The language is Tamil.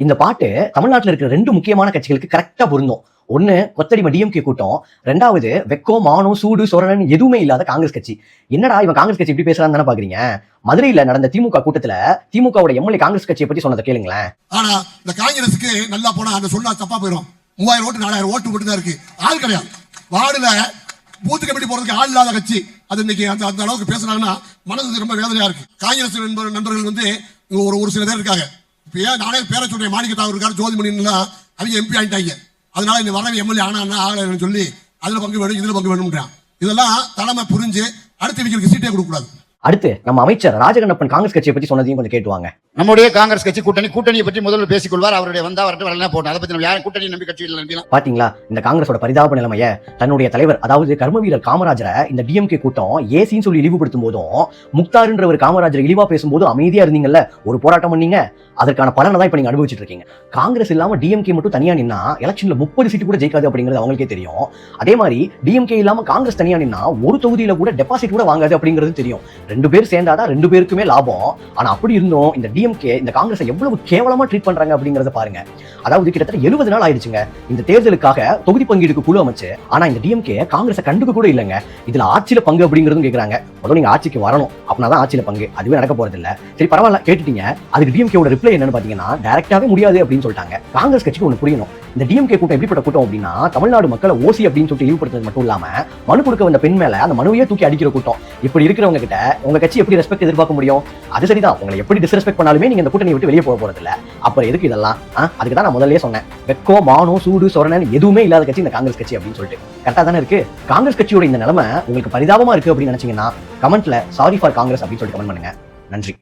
இந்த பாட்டு தமிழ்நாட்டில் இருக்கிற ரெண்டு முக்கியமான கட்சிகளுக்கு கரெக்டா பொருந்தும். ஒன்னு கொத்தடிமை டிஎம்கே கூட்டம், ரெண்டாவது வெக்கோ மானம் சூடு சொரணன் எதுவுமே இல்லாத காங்கிரஸ் கட்சி. என்னடா இவன் காங்கிரஸ் கட்சி இப்படி பேசுறான்னு தானே பாக்குறீங்க. மதுரையில நடந்த திமுக கூட்டத்துல திமுகவோட எம்எல்ஏ காங்கிரஸ் கட்சியை பத்தி சொன்னதை கேளுங்களேன். ஆனா இந்த காங்கிரஸுக்கு நல்லா போனா அந்த சொன்னா தப்பா போயிடும். 3000 ஓட்டு 4000 ஓட்டு மட்டும் தான் இருக்கு, ஆள் கிடையாது. வார்டுல பூத்து கமிட்டி போறதுக்கு ஆள் இல்லாத கட்சி. அது இன்னைக்கு அந்த அளவுக்கு பேசுறாங்கன்னா மனது ரொம்ப வேதனையா இருக்கு. காங்கிரஸ் நண்பர்கள் வந்து ஒரு சில பேர் இருக்காங்க. இப்ப ஏன் நானே பேர சொல்றேன், மாணிக்கத்தாவர் இருக்காரு, ஜோதிமணி அவங்க எம்பி ஆயிட்டாங்க. அதனால இந்த வரவு எம்எல்ஏ ஆனா ஆகலன்னு சொல்லி அதுல பங்கு வேணும் இதுல பங்கு வேணும்ன்றான். இதெல்லாம் தலைமை புரிஞ்சு அடுத்த வீட்டுக்கு சீட்டே கொடுக்க கூடாது. அடுத்து நம்ம அமைச்சர் ராஜகண்ணப்பன் காங்கிரஸ் கட்சியை பற்றி சொன்னதையும் கொஞ்சம் கேட்டுவாங்க. நம்முடைய காங்கிரஸ் கட்சி கூட்டணியை பற்றி முதல்ல பேசிக்கொள்வார். அவருடைய வந்தா வரட்டு வரலாம் போட்டோம். அதை பத்தி நம்ம யாரும் கூட்டணி நம்பி கட்சியில் நம்பிலாம். பாத்தீங்களா இந்த காங்கிரஸோட பரிதாப நிலைமைய. தன்னுடைய தலைவர் அதாவது கர்ம வீரர் காமராஜரை இந்த டிஎம்கே கூட்டம் ஏசின்னு சொல்லி இழிவுபடுத்தும் போதும், முக்தார்ன்ற ஒரு காமராஜர் இழிவா பேசும்போது அமைதியா இருந்தீங்கல்ல, ஒரு போராட்டம் பண்ணீங்க. அதற்கான பலனை தான் இப்ப நீங்க அனுபவிச்சுட்டு இருக்கீங்க. காங்கிரஸ் இல்லாம டிஎம்கே மட்டும் தனியா நின்னா எலெக்ஷன்ல 30 சீட்டு கூட ஜெயிக்காது அப்படிங்கிறது அவங்களுக்கே தெரியும். அதே மாதிரி டிஎம்கே இல்லாம காங்கிரஸ் தனியா நின்னா ஒரு தொகுதியில கூட டெபாசிட் கூட வாங்காது அப்படிங்கிறது தெரியும். ரெண்டு பேர் சேர்ந்தாதான் ரெண்டு பேருக்குமே லாபம். ஆனா அப்படி இருந்தும் இந்த டிஎம்கே இந்த காங்கிரஸ் எவ்வளவு கேவலமா ட்ரீட் பண்றாங்க அப்படிங்கறத பாருங்க. அதாவது கிட்டத்தட்ட 70 நாள் ஆயிடுச்சுங்க இந்த தேர்தலுக்காக தொகுதி பங்கீடுக்கு குழு அமைச்சு. ஆனா இந்த டிஎம்கே காங்கிரஸை கண்டுக்க கூட இல்லைங்க. இதுல ஆட்சியில பங்கு அப்படிங்கிறதும் கேக்குறாங்க. முதல்ல நீங்க ஆட்சிக்கு வரணும், அப்படின்னா ஆட்சியில பங்கு. அதுவே நடக்க போறது இல்ல. சரி பரவாயில்ல கேட்டுட்டீங்க. அதுக்கு டிஎம்கேவோட ரிப்ளை என்னன்னு பாத்தீங்கன்னா, டைரக்டாவே முடியாது அப்படின்னு சொல்லிட்டாங்க. காங்கிரஸ் கட்சிக்கு ஒண்ணு புரியணும், இந்த டிஎம்கே கூட்டம் எப்படிப்பட்ட கூட்டம் அப்படின்னா, தமிழ்நாடு மக்களை ஓசி அப்படின்னு சொல்லிட்டு இழிவுபடுத்துறது மட்டும் இல்லாம மனு கொடுக்க வந்த பெண் மேல அந்த மனுவையே தூக்கி அடிக்கிற கூட்டம். இப்படி இருக்கிறவங்க கிட்ட உங்க கட்சி எப்படி ரெஸ்பெக்ட் எதிர்பார்க்க முடியும்? அது சரிதான், உங்களை எப்படி டிஸ்ரெஸ்பெக்ட் பண்ணாலுமே நீங்க இந்த கூட்டணியை விட்டு வெளியே போக போறது இல்ல. அப்புறம் எதுக்கு இதெல்லாம்? அதுக்கு தான் நான் முதல்லயே சொன்னேன், வெக்கோ மானம் சூடு சொரணன் எதுவுமே இல்லாத கட்சி இந்த காங்கிரஸ் கட்சி அப்படின்னு சொல்லிட்டு. கரெக்டா தானே இருக்கு? காங்கிரஸ் கட்சியோட இந்த நிலைமை உங்களுக்கு பரிதாபமா இருக்கு அப்படின்னு நினைச்சீங்கன்னா கமெண்ட்ல சாரி ஃபார் காங்கிரஸ் அப்படின்னு சொல்லிட்டு கமெண்ட் பண்ணுங்க. நன்றி.